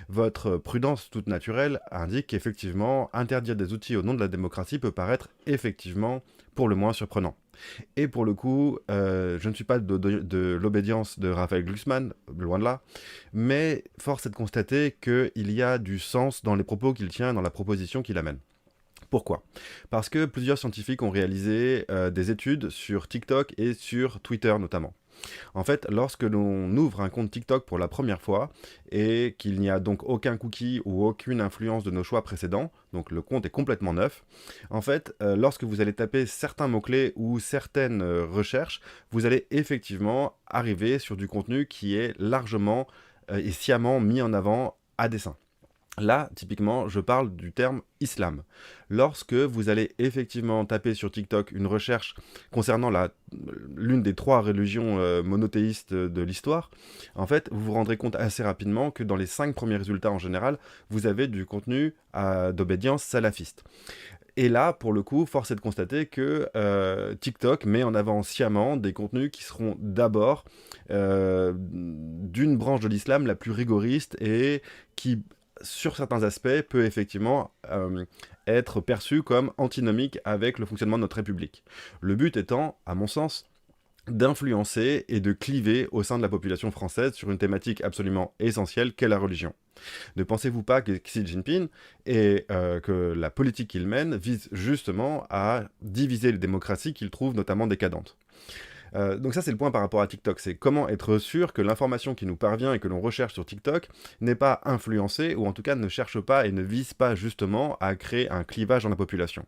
votre prudence toute naturelle indique qu'effectivement, interdire des outils au nom de la démocratie peut paraître effectivement pour le moins surprenant. Et pour le coup, je ne suis pas de l'obédience de Raphaël Glucksmann, loin de là, mais force est de constater qu'il y a du sens dans les propos qu'il tient, dans la proposition qu'il amène. Pourquoi? Parce que plusieurs scientifiques ont réalisé des études sur TikTok et sur Twitter notamment. En fait, lorsque l'on ouvre un compte TikTok pour la première fois et qu'il n'y a donc aucun cookie ou aucune influence de nos choix précédents, donc le compte est complètement neuf, en fait, lorsque vous allez taper certains mots-clés ou certaines recherches, vous allez effectivement arriver sur du contenu qui est largement et sciemment mis en avant à dessein. Là, typiquement, je parle du terme islam. Lorsque vous allez effectivement taper sur TikTok une recherche concernant l'une des trois religions monothéistes de l'histoire, en fait, vous vous rendrez compte assez rapidement que dans les 5 premiers résultats en général, vous avez du contenu d'obédience salafiste. Et là, pour le coup, force est de constater que TikTok met en avant sciemment des contenus qui seront d'abord d'une branche de l'islam la plus rigoriste et qui sur certains aspects, peut effectivement être perçu comme antinomique avec le fonctionnement de notre République. Le but étant, à mon sens, d'influencer et de cliver au sein de la population française sur une thématique absolument essentielle qu'est la religion. Ne pensez-vous pas que Xi Jinping et que la politique qu'il mène vise justement à diviser les démocraties qu'il trouve notamment décadentes? Donc ça, c'est le point par rapport à TikTok. C'est comment être sûr que l'information qui nous parvient et que l'on recherche sur TikTok n'est pas influencée, ou en tout cas ne cherche pas et ne vise pas justement à créer un clivage dans la population.